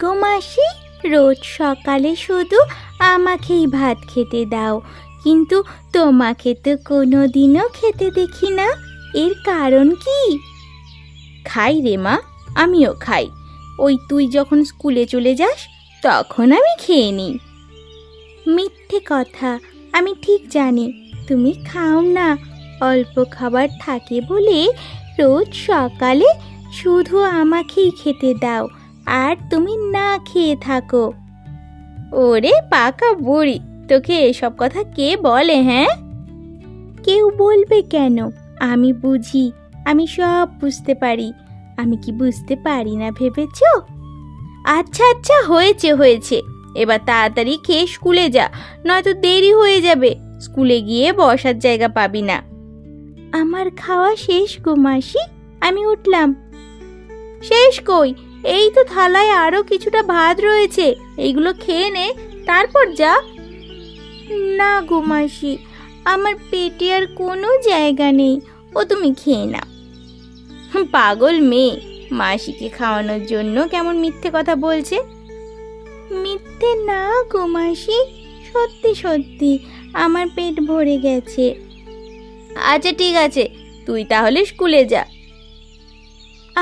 গো মাসি, রোজ সকালে শুধু আমাকেই ভাত খেতে দাও, কিন্তু তোমাকে তো কোনোদিনও খেতে দেখি না। এর কারণ কি? খাই রে মা, আমিও খাই। ওই তুই যখন স্কুলে চলে যাস তখন আমি খেয়ে নিই। মিথ্যে কথা, আমি ঠিক জানি তুমি খাও না। অল্প খাবার থাকে বলে রোজ সকালে শুধু আমাকেই খেতে দাও, আর তুমি না খেয়ে থাকো। ওরে পাকা বুড়ি, তোকে এসব কথা কে বলে? হ্যাঁ, কেউ বলবে কেন? আমি বুঝি, আমি সব বুঝতে পারি। আমি কি বুঝতে পারি না ভেবেছ? আচ্ছা আচ্ছা, হয়েছে হয়েছে, এবার তাড়াতাড়ি খেয়ে স্কুলে যা, নয়তো দেরি হয়ে যাবে। স্কুলে গিয়ে বসার জায়গা পাবি না। আমার খাওয়া শেষ গো মাসি, আমি উঠলাম। শেষ কই, এই তো থালায় আরো কিছুটা ভাত রয়েছে, এইগুলো খেয়ে নে, তারপর যা। না গো মাসি, আমার পেটে আর কোনো জায়গা নেই, ও তুমি খেয়ে নাও। পাগল মেয়ে, মাসিকে খাওয়ানোর জন্য কেমন মিথ্যে কথা বলছে। মিথ্যে না গো মাসি, সত্যি সত্যি আমার পেট ভরে গেছে। আচ্ছা ঠিক আছে, তুই তাহলে স্কুলে যা।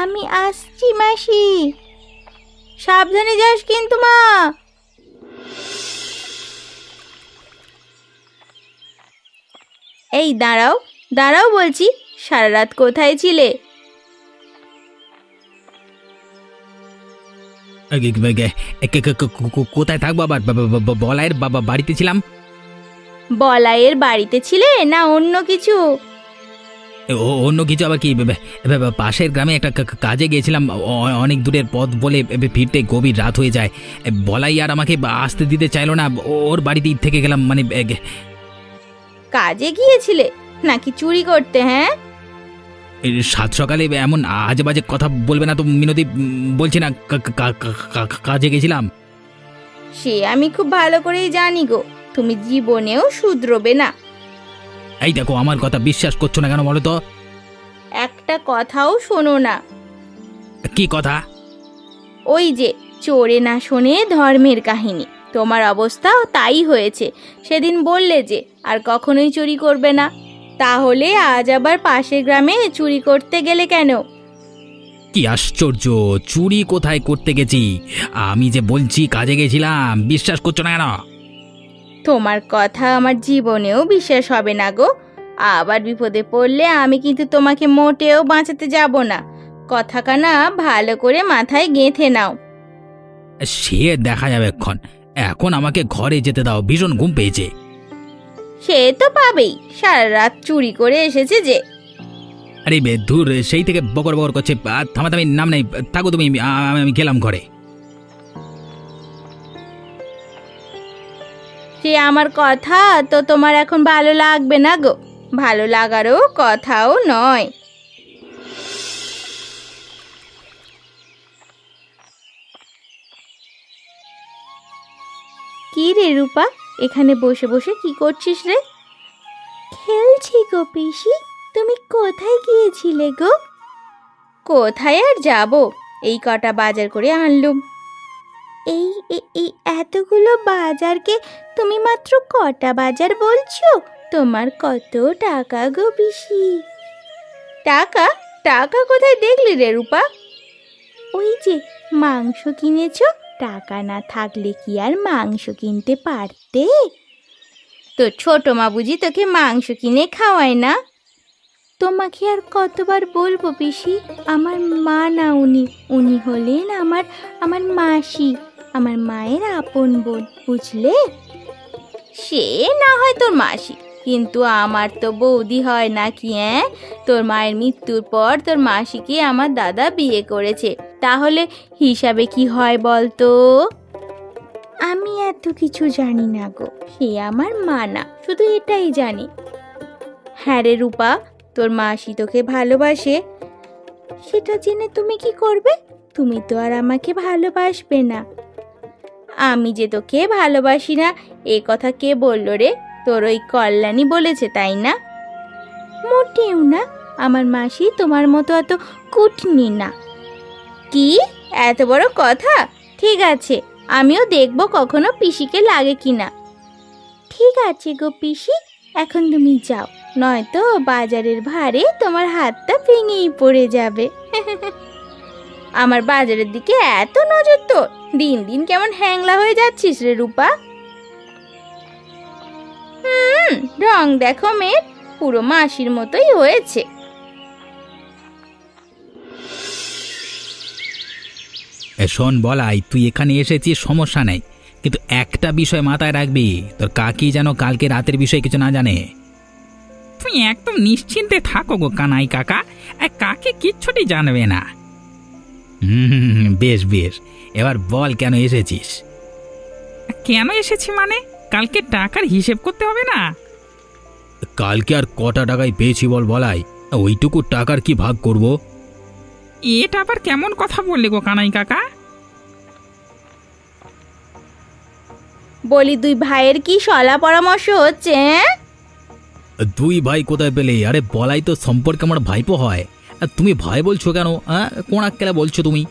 আমি আসছি মাসি। সাবধানে যাস কিন্তু মা। এই দাঁড়াও দাঁড়াও বলছি, সারা রাত কোথায় ছিলে? কোথায় থাকবো আবার? বলাইয়ের বাড়িতে ছিলাম। বলাইয়ের বাড়িতে ছিলে না অন্য কিছু? অন্য কিছু আবার কি? পাশের গ্রামে একটা কাজে গিয়েছিলাম, অনেক দূরের পথ বলে ফিরতে গভীর রাত হয়ে যায়। বলাই আর আমাকে আসতে দিতে চাইলো না, ওর বাড়িতেই থেকে গেলাম। মানে কাজে গিয়েছিলে নাকি চুরি করতে? হ্যাঁ, সাত সকালে এমন আজে বাজে কথা বলবে না তো মিনতি, বলছি না কাজে গেছিলাম। সে আমি খুব ভালো করেই জানি গো, তুমি জীবনেও শুধরোবে না। এই দেখো, আমার কথা বিশ্বাস করছো না কেন বলো তো? একটা কথাও শোনো না। কি কথা? ওই যে চোরে না শোনে ধর্মের কাহিনী, তোমার অবস্থাও তাই হয়েছে। সেদিন বললে যে আর কখনোই চুরি করবে না, তাহলে আজ আবার পাশের গ্রামে চুরি করতে গেলে কেন? কি আশ্চর্য, চুরি কোথায় করতে গেছি? আমি যে বলছি কাজে গেছিলাম, বিশ্বাস করছো না কেন? তোমার কথা আমার জীবনেও বিশ্বাস হবে না গো। আবার বিপদে পড়লে আমি কিন্তু তোমাকে মোটেও বাঁচাতে যাব না। কথাখানা ভালো করে মাথায় গেঁথে নাও। সে দেখা যাবে এখন। এখন আমাকে ঘরে যেতে দাও, ভীষণ ঘুম পেয়েছে। সে তো পাবেই, সারা রাত চুরি করে এসেছে যে। আরে দূর, সেই থেকে বকর বকর করছে, থামাথামি নাম নেই। থাকো তুমি, আমি গেলাম ঘরে। সে আমার কথা তো তোমার এখন ভালো লাগবে না গো, ভালো লাগারও কথাও নয়। কি রে রূপা, এখানে বসে বসে কি করছিস রে? খেলছি গো পিসি, তুমি কোথায় গিয়েছিলে গো? কোথায় আর যাব, এই কটা বাজার করে আনলুম। এই এই এতগুলো বাজারকে তুমি মাত্র কটা বাজার বলছো? তোমার কত টাকা গো পিসি? টাকা? টাকা কোথায় দেখলি রে রূপা? ওই যে মাংস কিনেছো, টাকা না থাকলে কি আর মাংস কিনতে পারতে? তো ছোট মা বুঝি তোকে মাংস কিনে খাওয়ায় না? তোমাকে আর কতবার বলবো পিসি, আমার মা না উনি, উনি হলেন আমার মাসি, আমার মায়ের আপন বোন, বুঝলে? সে না হয় তোর মাসি, কিন্তু আমার তো বৌদি হয় নাকি? তোর মায়ের মৃত্যুর পর তোর মাসিকে আমার দাদা বিয়ে করেছে, তাহলে হিসাবে কি হয় বলতো? আমি এত কিছু জানি না গো, সে আমার মা না, শুধু এটাই জানি। হ্যাঁ রে রূপা, তোর মাসি তোকে ভালোবাসে। সেটা জেনে তুমি কি করবে? তুমি তো আর আমাকে ভালোবাসবে না। আমি যে তোকে ভালোবাসি না এ কথা কে বললো রে? তোর ওই কল্যাণী বলেছে, তাই না? মোটেও না, আমার মাসি তোমার মতো এত কুটনি না। কি এত বড় কথা? ঠিক আছে, আমিও দেখব কখনো পিসিকে লাগে কিনা। ঠিক আছে গো পিসি, এখন তুমি যাও, নয়তো বাজারের ভারে তোমার হাতটা ভেঙেই পড়ে যাবে। আমার বাজারের দিকে এত নজর তোর, দিন দিন কেমন হ্যাংলা হয়ে যাচ্ছিস রে রূপা। রং দেখো মেয়ের, পুরো মাসির মতোই হয়েছে। শোন বলাই, তুই এখানে এসেছিস সমস্যা নেই, কিন্তু একটা বিষয় মাথায় রাখবি, তোর কাকি যেন কালকে রাতের বিষয়ে কিছু না জানে। তুই একদম নিশ্চিন্তে থাকো গো কানাই কাকা, কাকে কিচ্ছুটি জানবে না। বেশ বেশ, এবার বল কেন এসেছিস? কেন এসেছি মানে, কালকে টাকার হিসেব করতে হবে না? কালকে আর কটা টাকায় পেয়েছি বল বলাই, ওইটুকু টাকার কি ভাগ করব? এটা আবার কেমন কথা বললে গো কানাই কাকা? বলি দুই ভাইয়ের কি সলা পরামর্শ হচ্ছে? দুই ভাই কোথায় পেলে? আরে বলাই তো সম্পর্কে আমার ভাইপো হয়, আর তুমি ভাই বলছো কেন? কোন আক্কেলে বলছো তুমি?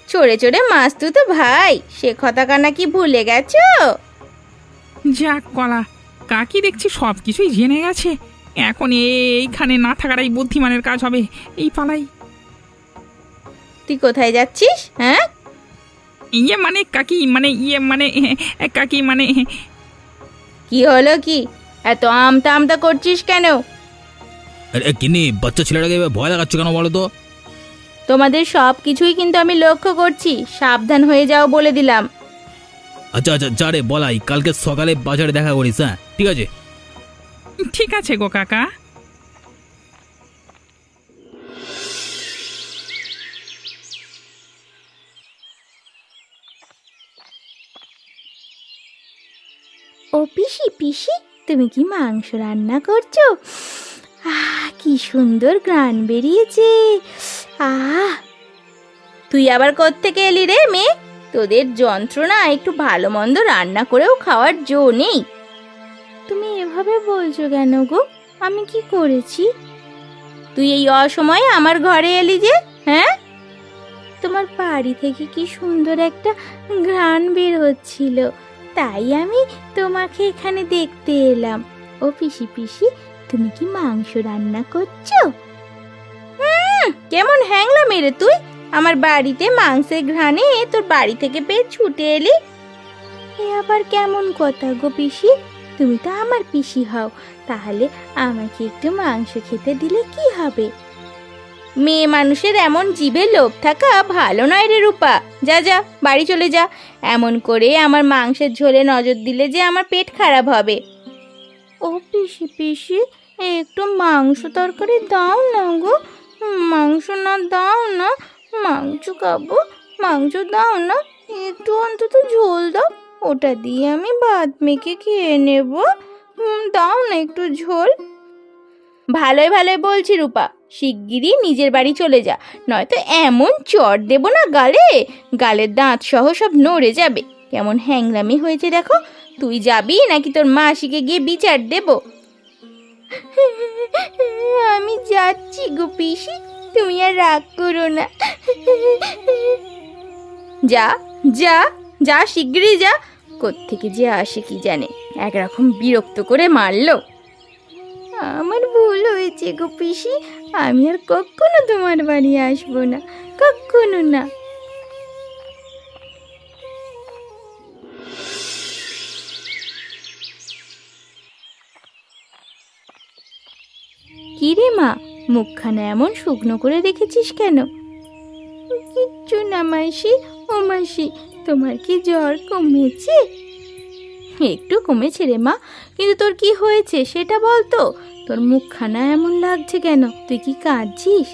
চড়ে চড়ে মাছ তো ভাই, সে কথা কানা কি ভুলে গেছো? যাক কলা, কাকি দেখছি সব কিছুই জেনে গেছে, এখন এইখানে না থাকাটাই বুদ্ধিমানের কাজ হবে। এই পালাই। তুই কোথায় যাচ্ছিস? হ্যাঁ, মানে কাকি মানে কাকি মানে। কি হলো কি, এত আমতা আমতা করছিস কেন? আরে কিনি, বাচ্চা ছেলেটাকে ভয় লাগাচ্ছ কেন বলো তো? তোমাদের সব কিছুই কিন্তু আমি লক্ষ্য করছি, সাবধান হয়ে যাও বলে দিলাম। আচ্ছা আচ্ছা যা রে বলাই, কালকে সকালে বাজারে দেখা করিস। হ্যাঁ ঠিক আছে। ঠিক আছে গো কাকা। ও পিসি পিসি, তুমি কি মাংস রান্না করছো? কি সুন্দর ঘ্রাণ বেরিয়েছে। তুই আবার কোত্থেকে এলি রে মেয়ে? তোদের যন্ত্রণা একটু ভালো মন্দ রান্না করেও খাওয়ার জো নেই। তুমি এভাবে বলছো কেন গো? আমি কি করেছি? তুই এই অসময়ে আমার ঘরে এলি যে? হ্যাঁ, তোমার বাড়ি থেকে কি সুন্দর একটা ঘ্রাণ বের হচ্ছিল, তাই আমি তোমাকে এখানে দেখতে এলাম। ও পিসি পিসি, তুমি কি মাংস রান্না করছো? কেমন হ্যাংলা মেরে তুই আমার বাড়িতে মাংসের ঘ্রাণে তোর বাড়ি থেকে পেয়ে ছুটে এলি। এ আবার কেমন কথা গো পিসি? তুমি তো আমার পিসি হও, তাহলে আমাকে একটু মাংস খেতে দিলে কি হবে? মেয়ে মানুষের এমন জিভে লোভ থাকা ভালো নয় রে রূপা। যা যা, বাড়ি চলে যা। এমন করে আমার মাংসের ঝোলে নজর দিলে যে আমার পেট খারাপ হবে। ও পিসি পিসি, একটু মাংস তরকারি দাও না গো। মাংস না দাও না, মাংস খাবো, মাংস দাও না, একটু অন্তত ঝোল দাও, ওটা দিয়ে আমি ভাত মেখে খেয়ে নেব। দাও না একটু ঝোল। ভালোই ভালোই বলছি রূপা, শিগগিরই নিজের বাড়ি চলে যা, নয়তো এমন চট দেব না গালে, গালের দাঁত সহ সব নড়ে যাবে। কেমন হ্যাংলামি হয়েছে দেখো। তুই যাবি নাকি তোর মাসিকে গিয়ে বিচার দেব? আমি যাচ্ছি গো পিসি, তুমি আর রাগ করো না। যা যা যা, শিগগিরই যা। কোত্থেকে যে আসে কি জানে, একরকম বিরক্ত করে মারলো। আমার ভুল হয়েছে গো পিসি, আমি আর কখনো তোমার বাড়ি আসবো না, কখনো না। কি রে মা, মুখখানা এমন শুকনো করে রেখেছিস কেন? কিচ্ছু না মাসি। ও মাসি, তোমার কি জ্বর কমেছে? একটু কমেছে রে মা, কিন্তু তোর কি হয়েছে সেটা বল তো। তোর মুখখানা এমন লাগছে কেন? তুই কি কাঁদছিস?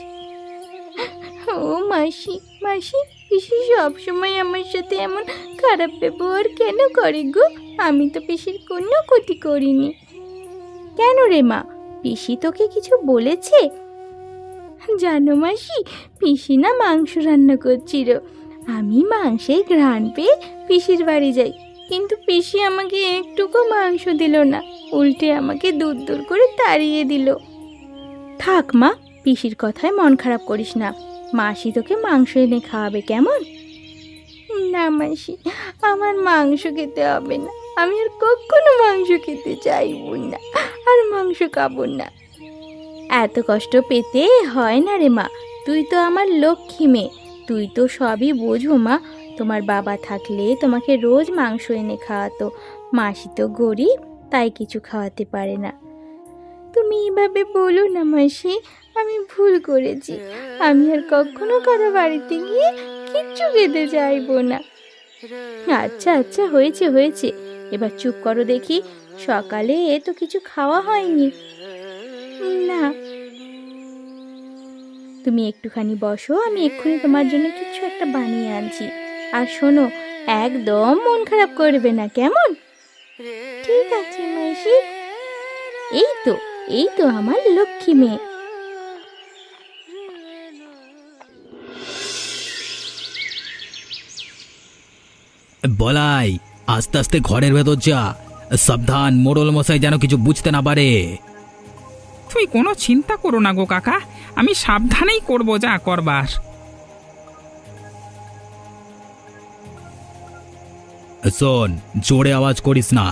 ও মাসি, মাসি, পিসি সবসময় আমার সাথে এমন খারাপ ব্যবহার কেন করে গো? আমি তো পিসির কোনো ক্ষতি করিনি। কেন রে মা, পিসি তোকে কিছু বলেছে? জানো মাসি, পিসি না মাংস রান্না করছিল, আমি মাংসের ঘ্রাণ পেয়ে পিসির বাড়ি যাই, কিন্তু পিসি আমাকে একটুকু মাংস দিল না, উল্টে আমাকে দূর দূর করে তাড়িয়ে দিল। থাক মা, পিসির কথায় মন খারাপ করিস না, মাসি তোকে মাংস এনে খাওয়াবে কেমন? না মাসি, আমার মাংস খেতে হবে না। আমি আর কখনো মাংস খেতে চাইবো না, আর মাংস খাবো না। এত কষ্ট পেতে হয় না রে মা, তুই তো আমার লক্ষ্মী মেয়ে, তুই তো সবই বোঝো মা। তোমার বাবা থাকলে তোমাকে রোজ মাংস এনে খাওয়াতো, মাসি তো গরিব, তাই কিছু খাওয়াতে পারে না। তুমি এভাবে বলো না মাসি, আমি ভুল করেছি। আমি আর কখনো কারো বাড়িতে গিয়ে কিচ্ছু খেতে চাইবো না। আচ্ছা আচ্ছা, হয়েছে হয়েছে, এবার চুপ করো দেখি। সকালে তো কিছু খাওয়া হয়নি। না। তুমি একটুখানি বসো, আমি এক্ষুনি তোমার জন্য কিছু একটা বানিয়ে আনছি। আর শোনো, একদম মন খারাপ করবে না, কেমন? ঠিক আছে মাসি। এই তো আমার লক্ষ্মী মেয়ে। বলাই, আস্তে আস্তে ঘরের ভেতর যা, সাবধান মোড়ল মশাই যেন কিছু বুঝতে না পারে। তুই কোনো চিন্তা করো না গো কাকা, আমি সাবধানেই করব যা করবার। শোন, জোরে আওয়াজ করিস না।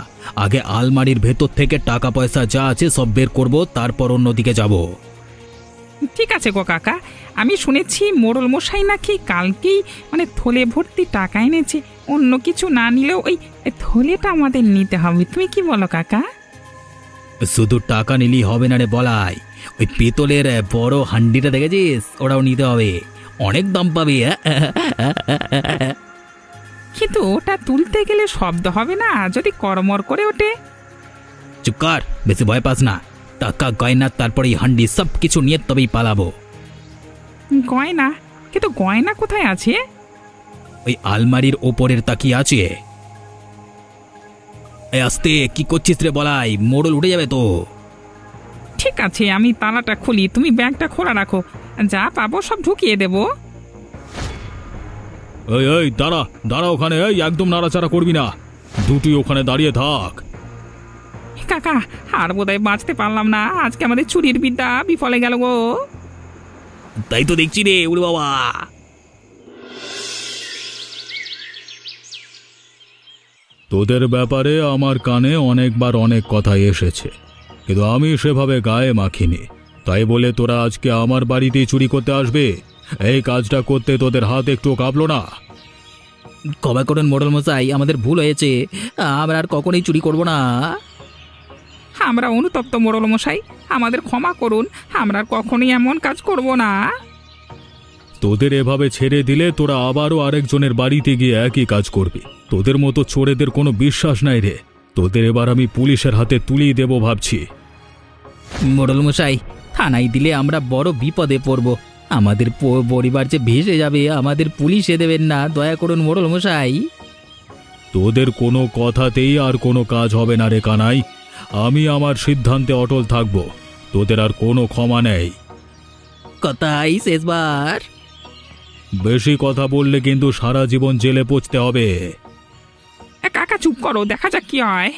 আগে আলমারির ভেতর থেকে টাকা পয়সা যা আছে সব বের করব, তারপর অন্যদিকে যাব। ঠিক আছে গো কাকা, আমি শুনেছি মোড়ল মশাই নাকি কালকেই থলে ভর্তি টাকা এনেছে। অন্য কিছু না নিলেও ওই থলেটা আমাদের নিতে হবে। তুমি কি বলো কাকা? শুধু টাকা নিলেই হবে না রে বলাই, ওই পেতলের বড় হান্ডিটা দেখেছিস, ওটাও নিতে হবে, অনেক দাম পাবি। কিন্তু ওটা তুলতে গেলে শব্দ হবে না যদি করমর করে ওঠে? চুপ কর, বেশি ভয় পাস না। টাকা গয়না তারপরে এই হান্ডি সব কিছু নিয়ে তবেই পালাবো। গয়না? কিন্তু গয়না কোথায় আছে? ওই আলমারির ওপরের তাকিয়ে আছে। এই আস্তে, কি করছিস রে বলাই, মোড়ল উঠে যাবে তো। ঠিক আছে, আমি তালাটা খুলি, তুমি ব্যাগটা খোলা রাখো, যা পাবো সব ঢুকিয়ে দেবো। এই এই দাঁড়া দাঁড়া ওখানে, এই একদম নাড়াচাড়া করবি না, দুটি ওখানে দাঁড়িয়ে থাক। কাকা, আর বোধহয় বাঁচতে পারলাম না, আজকে আমাদের চুরির বিদ্যা বিফলে গেল গো। তাই তো দেখছি রে, উড়ে বাবা। তোদের ব্যাপারে আমার কানে অনেকবার অনেক কথা এসেছে, কিন্তু আমি সেভাবে গায়ে মাখিনি। তাই বলে তোরা আজকে আমার বাড়িতেই চুরি করতে আসবে? এই কাজটা করতে তোদের হাত একটু কাঁপলো না? ক্ষমা করুন মোড়ল মশাই, আমাদের ভুল হয়েছে, আমরা আর কখনোই চুরি করব না। আমরা অনুতপ্ত মোড়ল মশাই, আমাদের ক্ষমা করুন, আমরা আর কখনোই এমন কাজ করব না। তোদের এভাবে ছেড়ে দিলে তোরা আবারও আরেকজনের বাড়িতে গিয়ে একই কাজ করবি। তোদের মতো চোরেদের কোনো বিশ্বাস নাই রে। তোদের এবার আমি পুলিশের হাতে তুলিয়ে দেব ভাবছি। মোড়ল মশাই, থানায় দিলে আমরা বড় বিপদে পড়ব, আমাদের পরিবার যে ভেসে যাবে, আমাদের পুলিশে দেবেন না, দয়া করুন মোড়ল মশাই। তোদের কোনো কথাতেই আর কোনো কাজ হবে না রে কানাই, আমি আমার সিদ্ধান্তে অটল থাকব, তোদের আর কোনো ক্ষমা নেই। কথাই শেষবার। বেশি কথা বললে কিন্তু সারা জীবন জেলে পচতে হবে। কাকা চুপ করো, দেখা যাক কি হয়।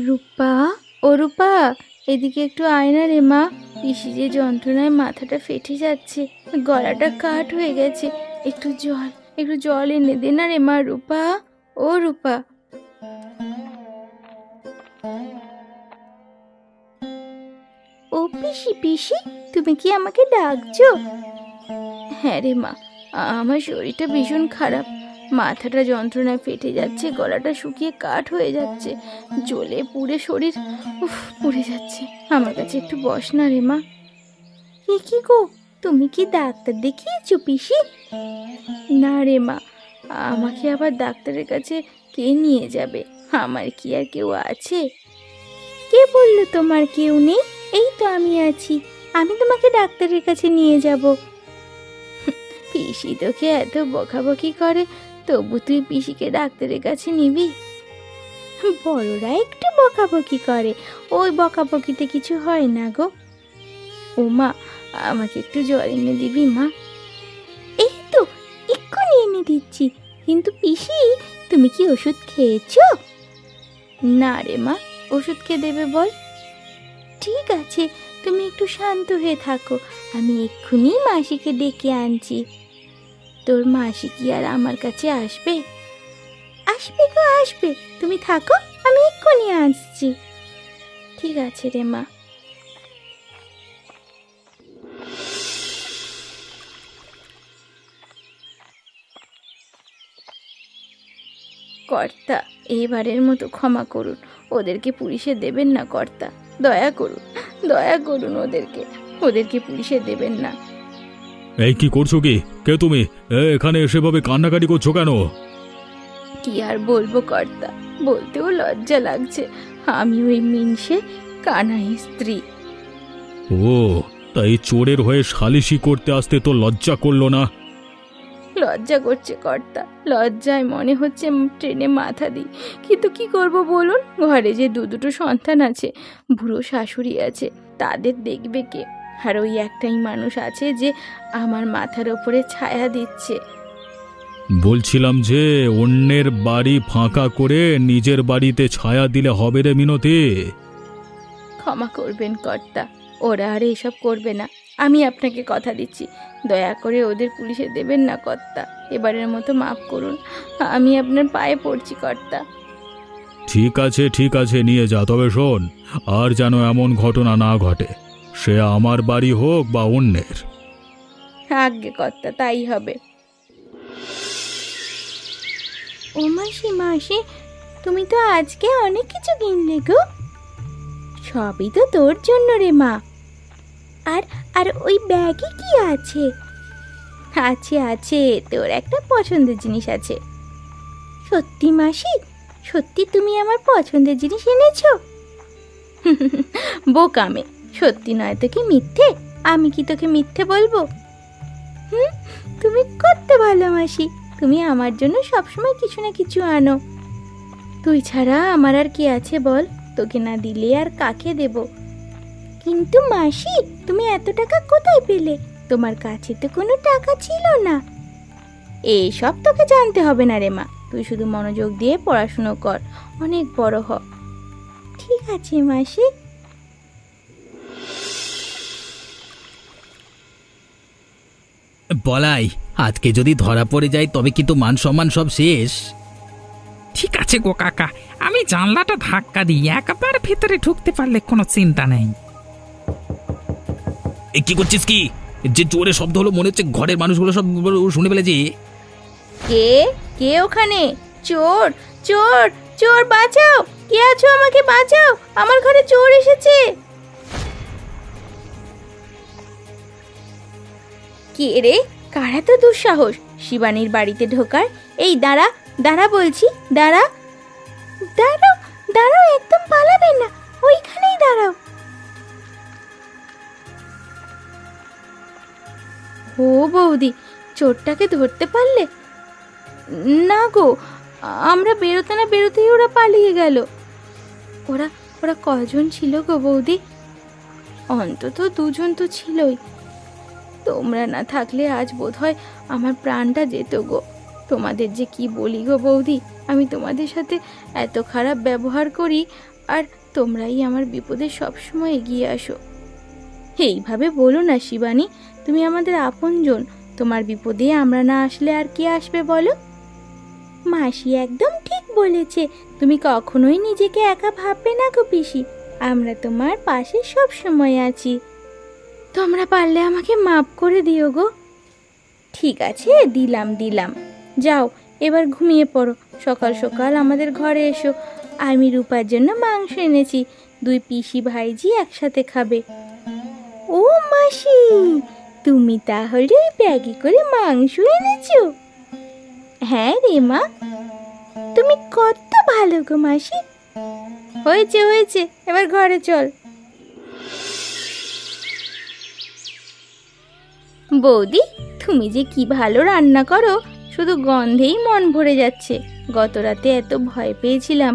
রূপা, ও রূপা, এদিকে একটু আয় না রে মা। পিসি যে যন্ত্রণায় মাথাটা ফেটে যাচ্ছে, গলাটা কাট হয়ে গেছে, একটু জল এনে দে না রে মা। রূপা, ও রূপা। ও পিসি, তুমি কি আমাকে ডাকছো? হ্যাঁ রে মা, আমার শরীরটা ভীষণ খারাপ, মাথাটা যন্ত্রণায় ফেটে যাচ্ছে, গলাটা শুকিয়ে কাঠ হয়ে যাচ্ছে, জ্বলে পুড়ে শরীর পুড়ে যাচ্ছে। আমার কাছে একটু বস না রে মা। কি গো, তুমি কি ডাক্তার দেখিয়েছো পিসি? না রে মা, আমাকে আবার ডাক্তারের কাছে কে নিয়ে যাবে? আমার কি আর কেউ আছে? কে বললো তোমার কেউ নেই? এই তো আমি আছি, আমি তোমাকে ডাক্তারের কাছে নিয়ে যাব। পিসি তোকে এত বকাবকি করে, তবু তুই পিসিকে ডাক্তারের কাছে নিবি? বড়রা একটু বকাবকি করে, ওই বকাবকিতে কিছু হয় না গো। ও মা, আমাকে একটু জল এনে দিবি মা? এই তো এক্ষুনি এনে দিচ্ছি। কিন্তু পিসি, তুমি কি ওষুধ খেয়েছো? না রে মা, ওষুধ খেয়ে দেবে বল? ঠিক আছে, তুমি একটু শান্ত হয়ে থাকো, আমি এক্ষুনি মাসিকে ডেকে আনছি। তোর মাসি কি আর আমার কাছে আসবে? আসবে গো আসবে, তুমি থাকো, আমি এক্ষুনি আসছি। ঠিক আছে রে মা। কর্তা, এবারের মতো ক্ষমা করুন, ওদেরকে পুলিশে দেবেন না কর্তা, দয়া করুন, দয়া করুন, ওদেরকে পুলিশে দেবেন না। এই কি করছো কি? কে তুমি? এখানে সেভাবে কান্নাকাটি করছো কেন? কি আর বলবো কর্তা, বলতেও লজ্জা লাগছে, আমি ওই মিনসে কানাইয়ের স্ত্রী। ও, তাই চোরের হয়ে সালিশি করতে আসতে তো লজ্জা করলো না? লজ্জা করছে কর্তা, লজ্জায় মনে হচ্ছে ট্রেনে মাথা দিই, কিন্তু কি করব বলুন, ঘরে যে দুটো সন্তান আছে, বুড়ো শাশুড়ি আছে, তাদের দেখবে কে? আর ওই একটাই মানুষ আছে যে আমার মাথার ওপরে ছায়া দিচ্ছে। বলছিলাম যে অন্যের বাড়ি ফাঁকা করে নিজের বাড়িতে ছায়া দিলে হবে রে মিনতি। ক্ষমা করবেন কর্তা, ওরা আর এসব করবে না, আমি আপনাকে কথা দিচ্ছি, দয়া করে ওদের পুলিশে দেবেন না কর্তা, এবারের মতো মাফ করুন, আমি আপনার পায়ে পড়ছি কর্তা। ঠিক আছে ঠিক আছে, নিয়ে যা, তবে শোন, আর যেন এমন ঘটনা না ঘটে, সে আমার বাড়ি হোক বা অন্যের। আজ্ঞে কর্তা, তাই হবে। ও মাসি মাসি, তুমি তো আজকে অনেক কিছু কিনলে গো। সবই তো তোর জন্য রে মা। আর আর ওই ব্যাগে কি আছে? আছে আছে, তোর একটা পছন্দের জিনিস আছে। সত্যি মাসি, সত্যি তুমি আমার পছন্দের জিনিস এনেছো? বোকামে, সত্যি নয় তো কি মিথ্যে? আমি কি তোকে মিথ্যে বলবো? তুমি কত ভালো মাসি, তুমি আমার জন্য সবসময় কিছু না কিছু আনো। তুই ছাড়া আমার আর কি আছে বল, তোকে না দিলে আর কাকে দেব? কিন্তু মাসি, তুমি এত টাকা কোথায় পেলে? তোমার কাছে তো কোনো টাকা ছিল না। এইসব তোকে জানতে হবে না রে মা, তুই শুধু মনোযোগ দিয়ে পড়াশুনো কর, অনেক বড় হ। ঠিক আছে মাসি। বলাই, আজকে যদি ধরা পড়ে যায় তবে কিন্তু মান সম্মান সব শেষ। ঠিক আছে গো কাকা, আমি জানলাটা ধাক্কা দিই, একবার ভেতরে ঢুকতে পারলে কোনো চিন্তা নেই। এ কি করছিস কি? যে জোরে শব্দ হলো মনে হচ্ছে ঘরের মানুষগুলো সব শুনে ফেলেছি। কে কে ওখানে? চোর চোর চোর, বাঁচাও, কে আছো, আমাকে বাঁচাও, আমার ঘরে চোর এসেছে। কে রে? কারা তো দুঃসাহস শিবানীর বাড়িতে ঢোকার? এই দাঁড়া দাঁড়া বলছি, দাঁড়া। দাঁড়াও দাঁড়াও, একদম পালাবে না, ওইখানেই দাঁড়াও। ও বৌদি, চোরটাকে ধরতে পারলে? না গো, আমরা বেরোতে না বেরোতেই ওরা পালিয়ে গেল। ওরা ওরা কজন ছিল গো বৌদি? অন্তত দুজন তো ছিলই। তোমরা না থাকলে আজ বোধহয় আমার প্রাণটা যেত গো। তোমাদের যে কি বলি গো বৌদি, আমি তোমাদের সাথে এত খারাপ ব্যবহার করি, আর তোমরাই আমার বিপদে সবসময় এগিয়ে আসো। এইভাবে বলো না শিবানী, তুমি আমাদের আপনজন, তোমার বিপদে আমরা না আসলে আর কে আসবে বলো? মাসি একদম ঠিক বলেছে, তুমি কখনোই নিজেকে একা ভাববে না গো পিসি, আমরা তোমার পাশে সব সময় আছি। তোমরা পারলে আমাকে মাফ করে দিও গো। ঠিক আছে, দিলাম দিলাম। যাও এবার ঘুমিয়ে পড়ো, সকাল সকাল আমাদের ঘরে এসো, আমি রূপার জন্য মাংস এনেছি, দুই পিসি ভাইজি একসাথে খাবে। ও মাসি, তুমি তাহলে ওই ব্যাগে করে মাংস এনেছো? হ্যাঁ রে মা। তুমি কত ভালো গো মাসি। হয়েছে হয়েছে, এবার ঘরে চল। বৌদি, তুমি যে কি ভালো রান্না করো, শুধু গন্ধেই মন ভরে যাচ্ছে। গত রাতে এত ভয় পেয়েছিলাম,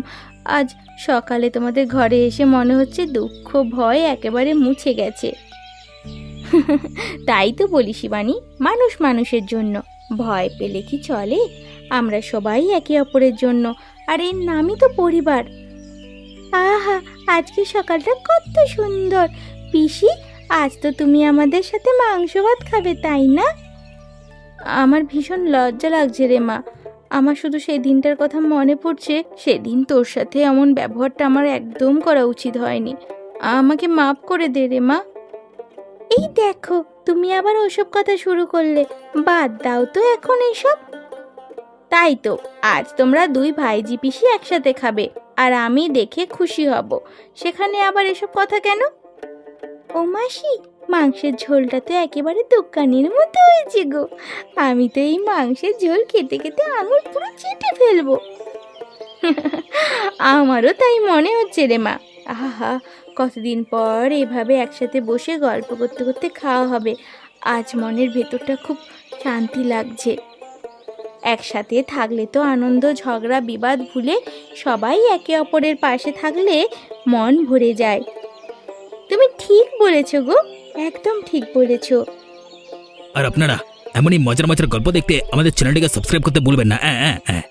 আজ সকালে তোমাদের ঘরে এসে মনে হচ্ছে দুঃখ ভয় একেবারে মুছে গেছে। তাই তো বলি শিবানী, মানুষ মানুষের জন্য, ভয় পেলে কি চলে? আমরা সবাই একে অপরের জন্য, আর এর নামই তো পরিবার। আহা, আজকে সকালটা কত সুন্দর। পিসি, আজ তো তুমি আমাদের সাথে মাংস ভাত খাবে, তাই না? আমার ভীষণ লজ্জা লাগছে রে মা। আমার শুধু সেই দিনটার কথা মনে পড়ছে। সেদিন তোর সাথে এমন ব্যবহারটা আমার একদম করা উচিত হয়নি। আমাকে মাফ করে দে রে মা। এই দেখো, তুমি আবার ওসব কথা শুরু করলে। বাদ দাও তো এখন এসব। তাই তো, আজ তোমরা দুই ভাইজি পিসি একসাথে খাবে, আর আমি দেখে খুশি হব। সেখানে আবার এসব কথা কেন? ও মাসি, মাংসের ঝোলটা তো একেবারে দোকানের মতো হয়েছে গো। আমি তো এই মাংসের ঝোল খেতে খেতে আঙুল পুরো চেটে ফেলবো। আমারও তাই মনে হচ্ছে রে মা। আহা, কতদিন পর এভাবে একসাথে বসে গল্প করতে করতে খাওয়া হবে। আজ মনের ভেতরটা খুব শান্তি লাগছে। একসাথে থাকলে তো আনন্দ, ঝগড়া, বিবাদ ভুলে সবাই একে অপরের পাশে থাকলে মন ভরে যায়। তুমি ঠিক বলেছো গো, একদম ঠিক বলেছো। আর আপনারা এমনই মজার মজার গল্প দেখতে আমাদের চ্যানেলটিকে সাবস্ক্রাইব করতে ভুলবেন না। হ্যাঁ হ্যাঁ হ্যাঁ।